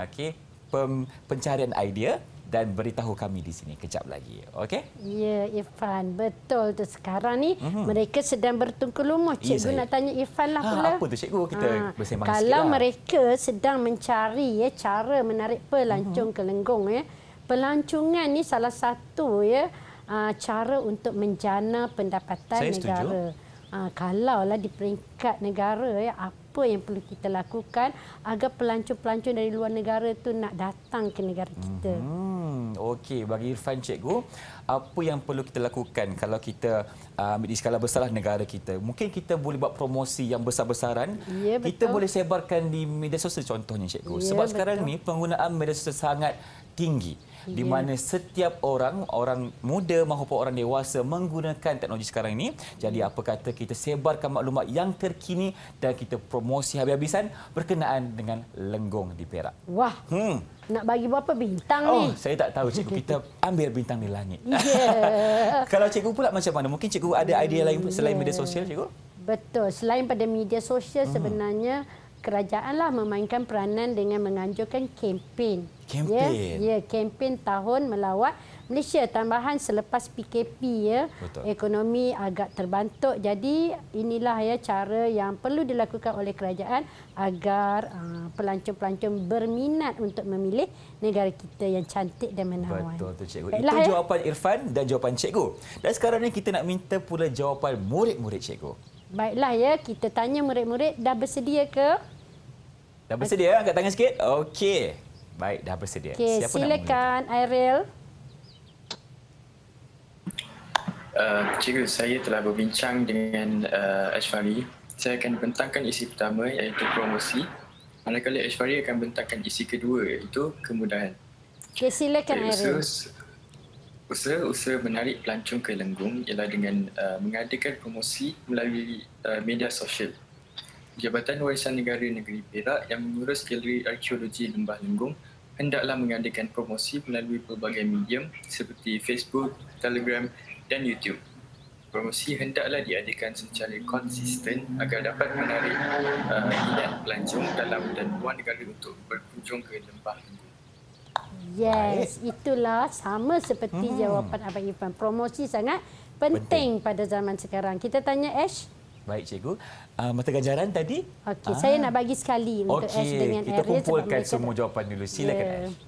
pencarian idea dan beritahu kami di sini kejap lagi. Okey? Ya, Irfan. Betul tu. Sekarang ni mereka sedang bertungku lumus. Cikgu nak tanya Irfan lah pula. Apa tu cikgu? Kita bersembang sikit. Kalau lah. mereka sedang mencari cara menarik pelancong ke Lenggong ya. Pelancongan ni salah satu ya cara untuk menjana pendapatan Saya negara. Kalaulah di peringkat negara ya, apa yang perlu kita lakukan agar pelancong-pelancong dari luar negara tu nak datang ke negara kita. Okey, bagi Irfan cikgu, apa yang perlu kita lakukan kalau kita ambil di skala besar negara kita? Mungkin kita boleh buat promosi yang besar-besaran. Ya, kita betul. boleh sebarkan di media sosial contohnya cikgu. Ya, Sebab betul. sekarang ni penggunaan media sosial sangat tinggi. Di mana setiap orang muda maupun orang dewasa menggunakan teknologi sekarang ini. Jadi apa kata kita sebarkan maklumat yang terkini dan kita promosi habis-habisan berkenaan dengan Lenggong di Perak. Wah, nak bagi berapa bintang ni? Saya tak tahu cikgu, kita ambil bintang di langit. Ya. Kalau cikgu pula macam mana? Mungkin cikgu ada idea lain selain media sosial cikgu? Betul. Selain pada media sosial sebenarnya kerajaanlah memainkan peranan dengan menganjurkan kempen. Kempen? Ya, kempen tahun melawat Malaysia tambahan selepas PKP ya. Betul. Ekonomi agak terbantuk. Jadi inilah ya cara yang perlu dilakukan oleh kerajaan agar pelancong-pelancong berminat untuk memilih negara kita yang cantik dan menawan. Betul tu cikgu. Baiklah, Itu jawapan Irfan dan jawapan cikgu. Dan sekarang ni kita nak minta pula jawapan murid-murid cikgu. Baiklah ya, kita tanya murid-murid dah bersedia ke? Dah bersedia? Angkat tangan sikit. Okey. Baik, dah bersedia. Okey, Siapa nak silakan Airil. Cikgu, saya telah berbincang dengan Ashfari. Saya akan bentangkan isi pertama iaitu promosi. Manakala Ashfari akan bentangkan isi kedua iaitu kemudahan. Okey, silakan Airil. Usaha menarik pelancong ke Lenggong ialah dengan mengadakan promosi melalui media sosial. Jabatan Warisan Negara Negeri Perak yang mengurus Galeri Arkeologi Lembah Lenggong hendaklah mengadakan promosi melalui pelbagai medium seperti Facebook, Telegram dan YouTube. Promosi hendaklah diadakan secara konsisten agar dapat menarik minat pelancong dalam dan luar negara untuk berkunjung ke Lembah Lenggong. Yes, itulah sama seperti jawapan Abang Irfan. Promosi sangat penting pada zaman sekarang. Kita tanya Ash. Baik cikgu. Mata ganjaran tadi? Okey, saya nak bagi sekali untuk Ash dengan kita Airil. kumpulkan semua jawapan dulu. Silakan Ash.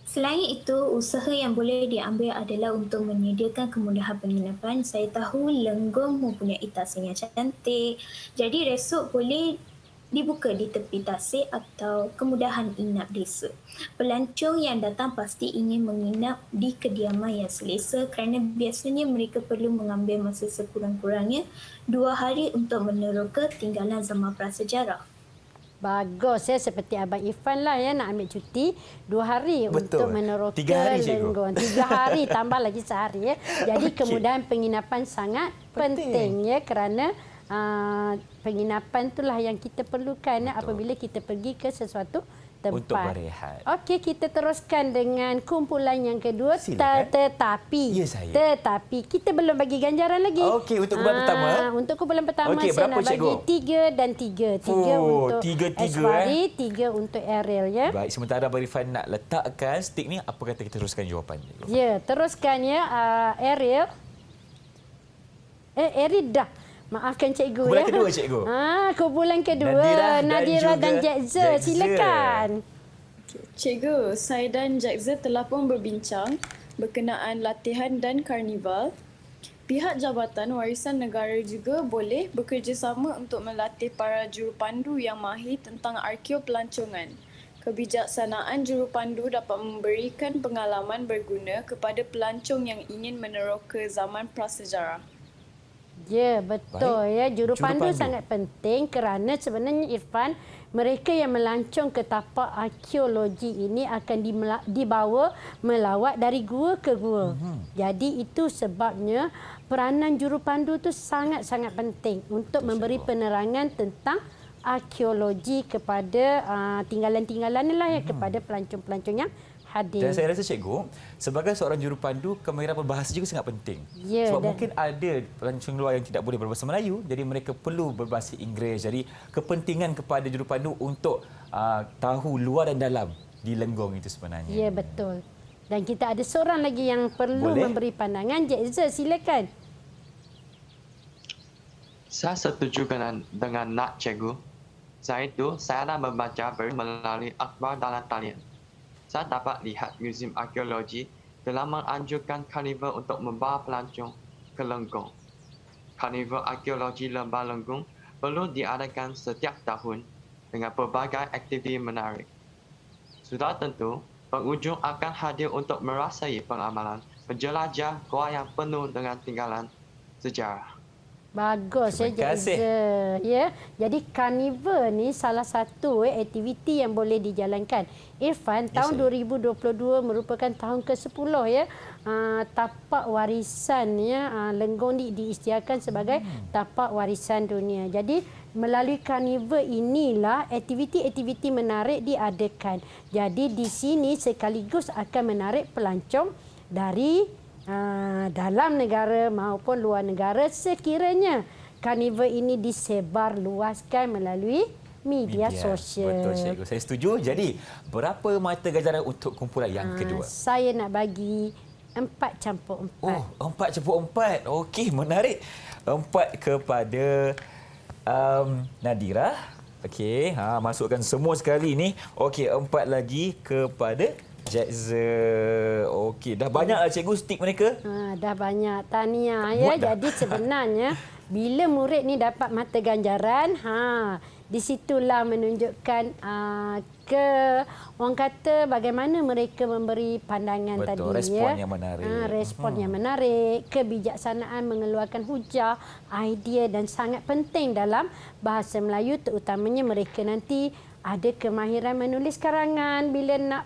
Selain itu, usaha yang boleh diambil adalah untuk menyediakan kemudahan penginapan. Saya tahu Lenggong mempunyai tasik yang cantik. Jadi resort boleh dibuka di tepi tasik atau kemudahan inap desa. Pelancong yang datang pasti ingin menginap di kediaman yang selesa kerana biasanya mereka perlu mengambil masa sekurang-kurangnya 2 hari untuk meneroka tinggalan zaman prasejarah. Bagus ya, seperti Abang Irfan lah ya, nak ambil cuti 2 hari. Betul. Untuk meneroka 3 hari, cikgu. Lenggong. 3 hari tambah lagi sehari ya. Jadi kemudahan penginapan sangat penting ya kerana penginapan itulah yang kita perlukan apabila kita pergi ke sesuatu tempat. Untuk berehat. Okey, kita teruskan dengan kumpulan yang kedua. Silakan. Tetapi. Ya, saya. Tetapi kita belum bagi ganjaran lagi. Okey, untuk kumpulan pertama. Untuk kumpulan pertama Okey, saya berapa, nak bagi cikgu? 3 dan 3. 3 untuk tiga, Eswari, 3 untuk Ariel ya. Baik, sementara Abang Irfan nak letakkan stick ni, apa kata kita teruskan jawapan? Ya, teruskan ya Ariel. Ariel dah. Maafkan cikgu Kumpulan ya. kedua, cikgu. Kumpulan kedua Nadira dan juga Jackza. Jackza. Silakan. Cikgu, saya dan Jackza telah pun berbincang berkenaan latihan dan karnival. Pihak Jabatan Warisan Negara juga boleh bekerjasama untuk melatih para jurupandu yang mahir tentang arkeo-pelancongan. Kebijaksanaan jurupandu dapat memberikan pengalaman berguna kepada pelancong yang ingin meneroka zaman prasejarah. Ya, betul. Baik. Ya, jurupandu Jurupandu. sangat penting kerana sebenarnya Irfan, mereka yang melancong ke tapak arkeologi ini akan dibawa melawat dari gua ke gua. Jadi itu sebabnya peranan jurupandu itu sangat-sangat penting untuk memberi penerangan tentang arkeologi kepada tinggalan-tinggalan lah ya, kepada pelancong-pelancong yang hadir. Dan saya rasa cikgu, sebagai seorang jurupandu, kemahiran berbahasa juga sangat penting. Ya, Sebab dan- mungkin ada pelancong luar yang tidak boleh berbahasa Melayu, jadi mereka perlu berbahasa Inggeris. Jadi kepentingan kepada jurupandu untuk tahu luar dan dalam di Lenggong itu sebenarnya. Ya, betul. Dan kita ada seorang lagi yang perlu Boleh? memberi pandangan. Jackza, silakan. Saya setuju dengan nak cikgu. Saya dah membaca melalui akhbar dalam talian. Saya dapat lihat Museum Arkeologi telah menganjurkan karnival untuk membawa pelancong ke Lenggong. Karnival Arkeologi Lembah Lenggong perlu diadakan setiap tahun dengan pelbagai aktiviti menarik. Sudah tentu, pengunjung akan hadir untuk merasai pengamalan menjelajah gua yang penuh dengan tinggalan sejarah. Bagus ya, Terima kasih. Jackza. Ya. Jadi karnival ni salah satu aktiviti yang boleh dijalankan. Irfan, tahun 2022 merupakan tahun ke-10 ya. Tapak warisan ya, Lenggong diisytiharkan sebagai tapak warisan dunia. Jadi melalui karnival inilah aktiviti-aktiviti menarik diadakan. Jadi di sini sekaligus akan menarik pelancong dari dalam negara maupun luar negara sekiranya karnival ini disebar luaskan melalui media sosial. Betul, cikgu. Saya setuju. Jadi, berapa mata ganjaran untuk kumpulan yang kedua? Saya nak bagi 4/4. Oh, 4/4. Okey, menarik. 4 kepada Nadira. Okey, masukkan semua sekali ni. Okey, 4 lagi kepada Jackza. Okey, dah banyak lah cikgu stick mereka. Dah banyak. Tahniah ya. Muat dah. Jadi sebenarnya bila murid ni dapat mata ganjaran, di situlah menunjukkan orang kata bagaimana mereka memberi pandangan Betul, tadi respon ya. yang menarik. Respon yang menarik, kebijaksanaan mengeluarkan hujah, idea dan sangat penting dalam bahasa Melayu, terutamanya mereka nanti ada kemahiran menulis karangan bila nak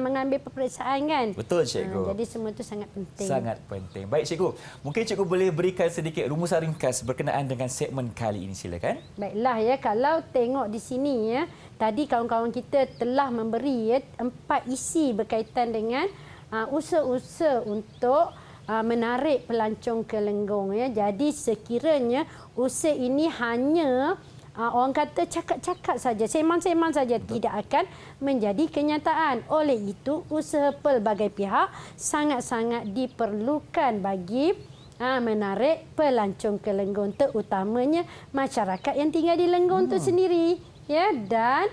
mengambil peperiksaan kan. Betul, cikgu. Jadi semua itu sangat penting. Sangat penting. Baik, cikgu. Mungkin cikgu boleh berikan sedikit rumusan ringkas berkenaan dengan segmen kali ini. Silakan. Baiklah ya, kalau tengok di sini ya, tadi kawan-kawan kita telah memberi ya 4 isi berkaitan dengan usaha-usaha untuk menarik pelancong ke Lenggong ya. Jadi sekiranya usaha ini hanya orang kata cakap-cakap saja, sembang-sembang saja, tidak akan menjadi kenyataan. Oleh itu, usaha pelbagai pihak sangat-sangat diperlukan bagi menarik pelancong ke Lenggong, terutamanya masyarakat yang tinggal di Lenggong itu sendiri. Ya, dan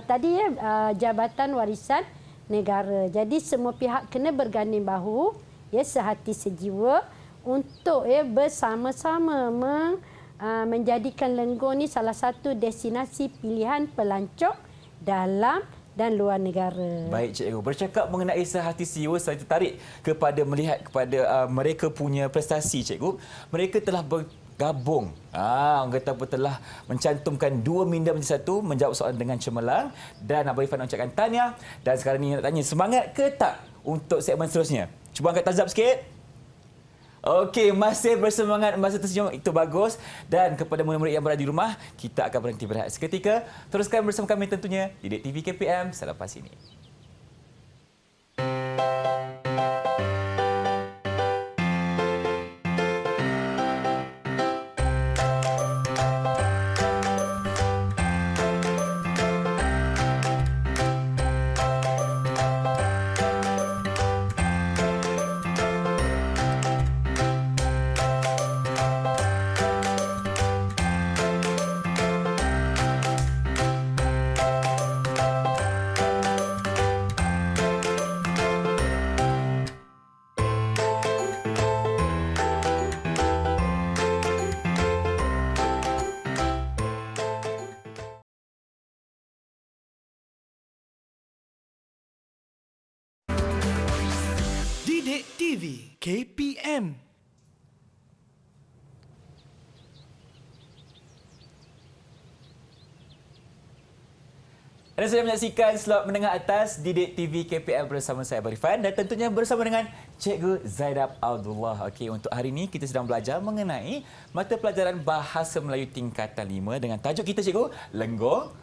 tadi ya, Jabatan Warisan Negara. Jadi semua pihak kena berganding bahu, ya, sehati sejiwa untuk ya bersama-sama menjadikan Lenggong ni salah satu destinasi pilihan pelancong dalam dan luar negara. Baik, cikgu. Bercakap mengenai sehati jiwa, saya tertarik kepada melihat kepada mereka punya prestasi, cikgu. Mereka telah bergabung. Orang kata apa, telah mencantumkan 2 minda menjadi satu, menjawab soalan dengan cemerlang. Dan Abang Irfan ucapkan tahniah. Dan sekarang ni nak tanya, semangat ke tak untuk segmen seterusnya? Cuba angkat tazab sikit. Okey, masih bersemangat, masih tersenyum, itu bagus. Dan kepada murid-murid yang berada di rumah, kita akan berhenti berehat seketika. Teruskan bersama kami tentunya di Didik TV KPM selepas ini. Didik TV KPM. Anda sedang menyaksikan slot menengah atas Didik TV KPM bersama saya Barifan dan tentunya bersama dengan Cikgu Zaidab Abdullah. Okey, untuk hari ini kita sedang belajar mengenai mata pelajaran Bahasa Melayu tingkatan 5 dengan tajuk kita Cikgu, Lenggong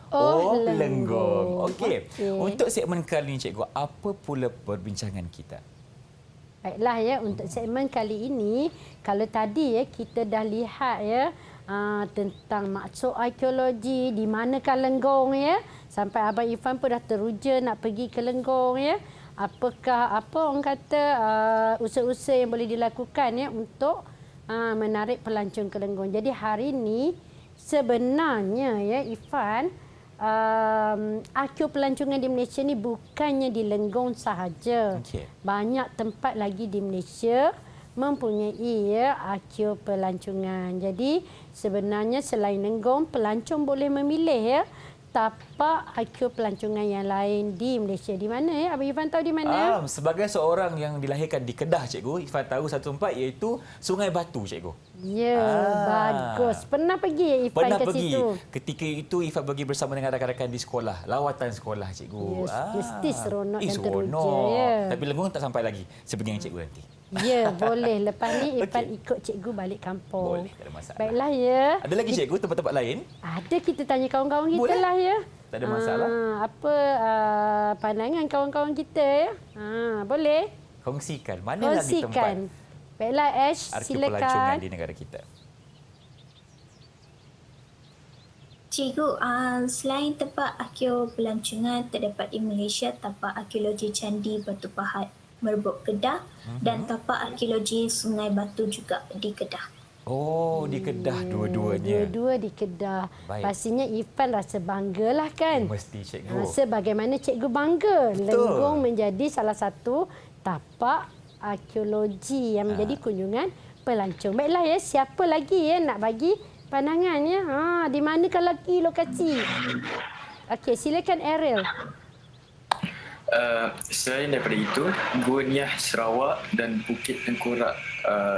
Lenggong. Okey. Untuk segmen kali ini Cikgu, apa pula perbincangan kita? Baiklah ya, untuk segmen kali ini, kalau tadi ya kita dah lihat ya tentang maksud arkeologi, di manakah Lenggong ya. Sampai Abang Irfan pun dah teruja nak pergi ke Lenggong ya. Apakah apa orang kata usaha-usaha yang boleh dilakukan ya untuk menarik pelancong ke Lenggong. Jadi hari ini sebenarnya ya Irfan, arkeo pelancongan di Malaysia ni bukannya di Lenggong sahaja. Okey. Banyak tempat lagi di Malaysia mempunyai ya arkeo pelancongan. Jadi sebenarnya selain Lenggong, pelancong boleh memilih ya tapak arkeo pelancongan yang lain di Malaysia. Di mana ya? Abang Irfan tahu di mana? Sebagai seorang yang dilahirkan di Kedah Cikgu, Irfan tahu satu tempat iaitu Sungai Batu Cikgu. Ya, bagus. Pernah pergi ya Irfan Pernah ke pergi. situ? Ketika itu Irfan pergi bersama dengan rakan-rakan di sekolah, lawatan sekolah Cikgu. Yes, mesti seronok dan teruja seronok. ya. Tapi Lenggong tak sampai lagi. Seperti yang Cikgu nanti. Ya, boleh. Lepas ni Irfan ikut cikgu balik kampung. Boleh, tak ada masalah. Baiklah ya. Ada lagi Cikgu tempat-tempat lain? Ada, kita tanya kawan-kawan kita Boleh. lah ya. Tak ada masalah. Apa pandangan kawan-kawan kita ya? Boleh. Kongsikan. Mana lagi tempat Kongsikan. Baiklah Ash, arkeo pelancongan silakan. di negara kita? Cikgu, selain tempat arkeo pelancongan terdapat di Malaysia tapak arkeologi Candi Batu Pahat Merbuk Kedah dan tapak arkeologi Sungai Batu juga di Kedah. Oh, di Kedah dua-duanya. Dua-dua di Kedah. Baik. Pastinya Irfan rasa banggalah kan? Mesti Cikgu. Sebagaimana cikgu bangga. Lenggong menjadi salah satu tapak arkeologi yang menjadi kunjungan pelancong. Baiklah ya, siapa lagi ya nak bagi pandangannya? Di manakah lagi lokasi? Okey, silakan Ariel. Selain daripada itu, Gua Niah Sarawak dan Bukit Tengkorak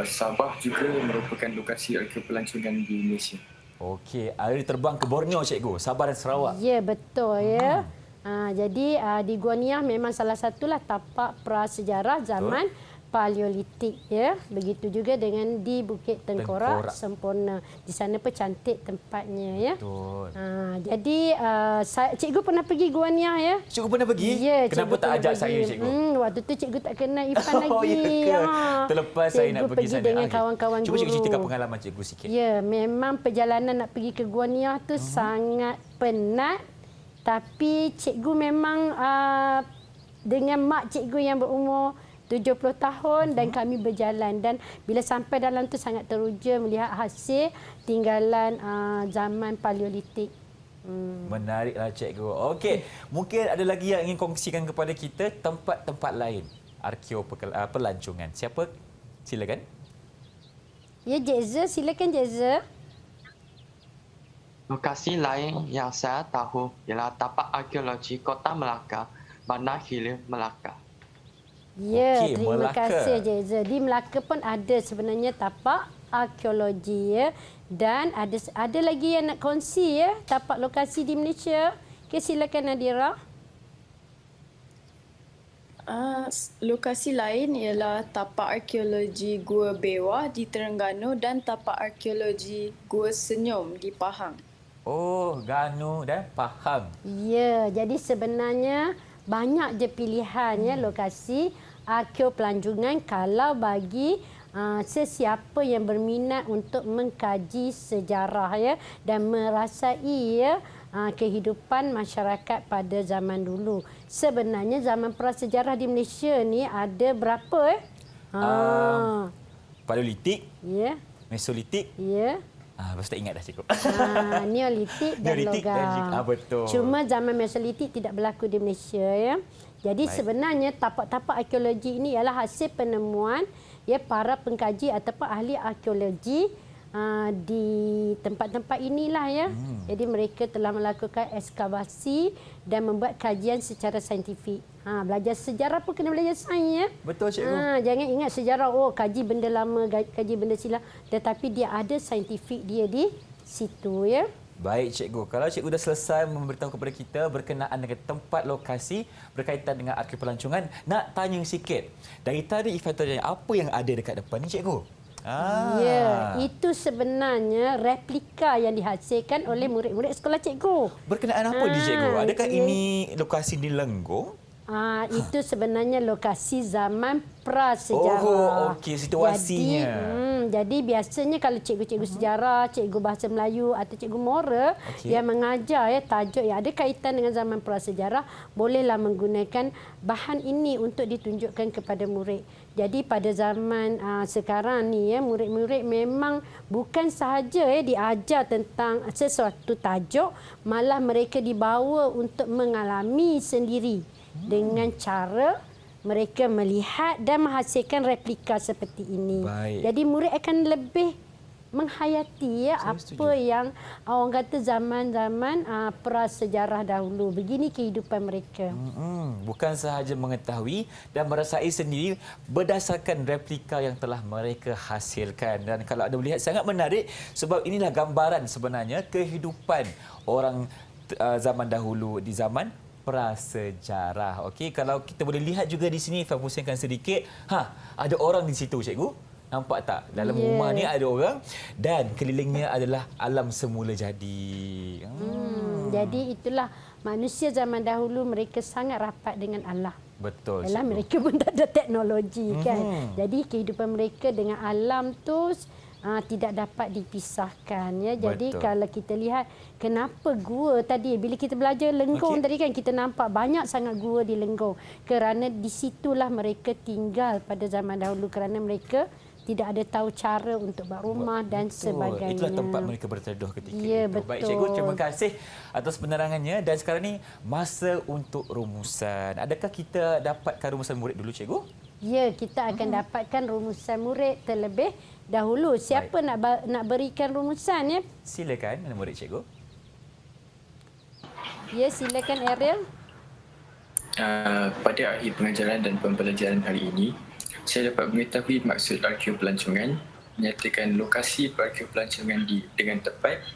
Sabah juga merupakan lokasi arkeo pelancongan di Malaysia. Okey, hari terbang ke Borneo Cikgu, Sabah dan Sarawak. Ya, betul ya. Jadi di Gua Niah memang salah satulah tapak prasejarah zaman Paleolitik ya. Begitu juga dengan di Bukit Tengkorak Sempurna. Di sana pun cantik tempatnya ya. Betul. Jadi cikgu pernah pergi Gua Niah ya. Cikgu pernah pergi? Ya, Kenapa cikgu tak pernah ajak pergi. saya Cikgu? Waktu tu cikgu tak kenal Irfan lagi. Oh, ya ke? Terlepas saya nak pergi sana. dengan Okey. kawan-kawan Cuba guru. Cikgu ceritakan pengalaman Cikgu sikit. Ya, memang perjalanan nak pergi ke Gua Niah tu sangat penat. Tapi cikgu memang dengan mak cikgu yang berumur 70 tahun dan kami berjalan, dan bila sampai dalam tu sangat teruja melihat hasil tinggalan zaman Paleolitik. Menariklah Cikgu. Okey, mungkin ada lagi yang ingin kongsikan kepada kita tempat-tempat lain arkeo pelancongan. Siapa? Silakan. Ya, Jeza, silakan Jeza. Lokasi lain yang saya tahu ialah tapak arkeologi Kota Melaka, Bandar Hilir, Melaka. Ya, Okey, terima Melaka. kasih Jeza. Di Melaka pun ada sebenarnya tapak arkeologi ya. Dan ada lagi yang nak kongsi ya, tapak lokasi di Malaysia. Okey, silakan Nadira. Lokasi lain ialah tapak arkeologi Gua Bewa di Terengganu dan tapak arkeologi Gua Senyum di Pahang. Oh, Ganu dan Pahang. Ya, jadi sebenarnya banyak je pilihan ya lokasi arkeo pelancongan kalau bagi sesiapa yang berminat untuk mengkaji sejarah ya dan merasai ya kehidupan masyarakat pada zaman dulu. Sebenarnya zaman prasejarah di Malaysia ni ada berapa Paleolitik, Ya. Mesolitik. Ya. Lepas tak ingat dah cikgu. Neolitik dan Neolitik dan logam. betul. Cuma zaman Mesolitik tidak berlaku di Malaysia ya. Jadi sebenarnya tapak-tapak arkeologi ini ialah hasil penemuan ya para pengkaji ataupun ahli arkeologi di tempat-tempat inilah ya. Jadi mereka telah melakukan ekskavasi dan membuat kajian secara saintifik. Belajar sejarah pun kena belajar sains ya. Betul cikgu. Jangan ingat sejarah kaji benda lama, kaji benda silam, tetapi dia ada saintifik dia di situ ya. Baik cikgu, kalau cikgu dah selesai memberitahu kepada kita berkenaan dengan tempat lokasi berkaitan dengan arkeo pelancongan, nak tanya sikit. Dari tadi Ifan tanya apa yang ada dekat depan ni cikgu? Ya, itu sebenarnya replika yang dihasilkan oleh murid-murid sekolah cikgu. Berkenaan apa ni cikgu? Adakah itu ini lokasi di Lenggong? Itu sebenarnya lokasi zaman prasejarah. Oh, okey, situasinya. Jadi biasanya kalau cikgu-cikgu sejarah, cikgu bahasa Melayu atau cikgu moral yang mengajar ya tajuk yang ada kaitan dengan zaman prasejarah, bolehlah menggunakan bahan ini untuk ditunjukkan kepada murid. Jadi pada zaman sekarang ni ya, murid-murid memang bukan sahaja ya diajar tentang sesuatu tajuk, malah mereka dibawa untuk mengalami sendiri dengan cara mereka melihat dan menghasilkan replika seperti ini. Baik. Jadi murid akan lebih menghayati ya apa yang orang kata zaman-zaman prasejarah dahulu. Begini kehidupan mereka. Bukan sahaja mengetahui dan merasai sendiri berdasarkan replika yang telah mereka hasilkan. Dan kalau anda melihat sangat menarik sebab inilah gambaran sebenarnya kehidupan orang zaman dahulu di zaman prasejarah. Okey, kalau kita boleh lihat juga di sini, Ifan pusingkan sedikit. Ada orang di situ cikgu. Nampak tak? Dalam rumah ni ada orang dan kelilingnya adalah alam semula jadi. Jadi itulah manusia zaman dahulu, mereka sangat rapat dengan Allah. Betul. Yalah, mereka pun tak ada teknologi kan. Jadi kehidupan mereka dengan alam tu tidak dapat dipisahkan ya. Jadi kalau kita lihat kenapa gua tadi bila kita belajar Lenggong tadi kan kita nampak banyak sangat gua di Lenggong kerana di situlah mereka tinggal pada zaman dahulu kerana mereka tidak ada tahu cara untuk buat rumah dan sebagainya. Itulah tempat mereka berteduh ketika ya, itu. Betul. Baik cikgu, terima kasih atas penerangannya dan sekarang ni masa untuk rumusan. Adakah kita dapatkan rumusan murid dulu cikgu? Ya, kita akan dapatkan rumusan murid terlebih dahulu. Siapa nak berikan rumusan ya? Silakan murid cikgu. Ya, silakan Ariel. Pada akhir pengajaran dan pembelajaran hari ini, saya dapat mengetahui maksud arkeo pelancongan, menyatakan lokasi arkeo pelancongan dengan tepat,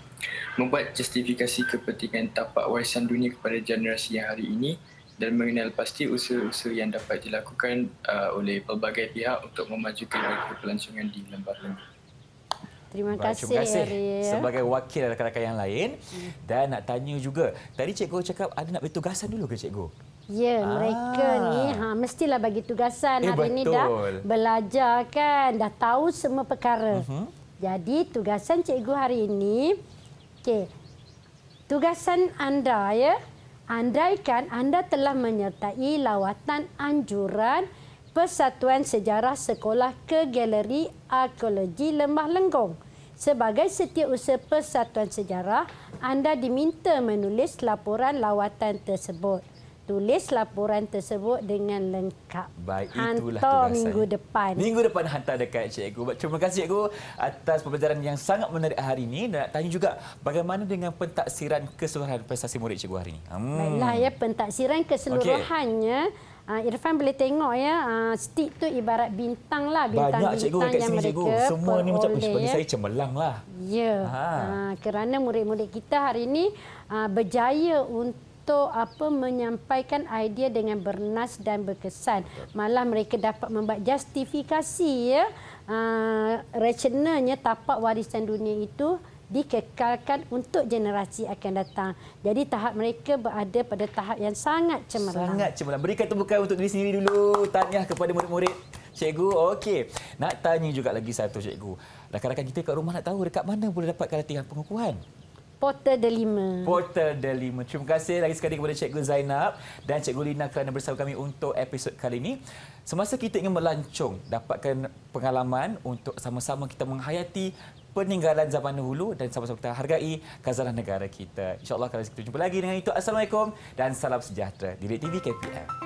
membuat justifikasi kepentingan tapak warisan dunia kepada generasi yang hari ini dan mengenal pasti usaha-usaha yang dapat dilakukan oleh pelbagai pihak untuk memajukan arkeo pelancongan di Lembah Lenggong. Terima kasih Ariel. Sebagai wakil rakan-rakan yang lain dan nak tanya juga, tadi cikgu cakap ada nak beri tugasan dulu ke cikgu? Ya, mereka ni mestilah bagi tugasan. Hari ini dah belajar kan, dah tahu semua perkara. Jadi tugasan cikgu hari ini, tugasan anda ya, andaikan anda telah menyertai lawatan anjuran Persatuan Sejarah Sekolah ke Galeri Arkeologi Lembah Lenggong. Sebagai setiausaha Persatuan Sejarah, anda diminta menulis laporan lawatan tersebut. Tulis laporan tersebut dengan lengkap. Baik, itulah hantar tugasan. minggu depan. Minggu depan hantar dekat cikgu. Terima kasih cikgu atas pembelajaran yang sangat menarik hari ini. Dan nak tanya juga bagaimana dengan pentaksiran keseluruhan prestasi murid cikgu hari ini? Baiklah ya, pentaksiran keseluruhannya. Irfan boleh tengok ya, stick tu ibarat bintang lah. Banyak cikgu dekat yang sini cikgu. Semua ni macam bagi saya cemerlang lah. Ya, kerana murid-murid kita hari ini berjaya untuk untuk menyampaikan idea dengan bernas dan berkesan. Malah mereka dapat membuat justifikasi ya. Rasionalnya tapak warisan dunia itu dikekalkan untuk generasi akan datang. Jadi tahap mereka berada pada tahap yang sangat cemerlang. Sangat cemerlang. Berikan tepukan untuk diri sendiri dulu. Tahniah kepada murid-murid cikgu. Okey. Nak tanya juga lagi satu cikgu. Rakan-rakan kita kat rumah nak tahu dekat mana boleh dapatkan latihan pengukuhan? Portal Delima. Portal Delima. Terima kasih lagi sekali kepada Cikgu Zainab dan Cikgu Lina kerana bersama kami untuk episod kali ini. Semasa kita ingin melancong, dapatkan pengalaman untuk sama-sama kita menghayati peninggalan zaman dahulu dan sama-sama kita hargai khazanah negara kita. InsyaAllah kita jumpa lagi dengan itu. Assalamualaikum dan salam sejahtera. Didik TV KPM.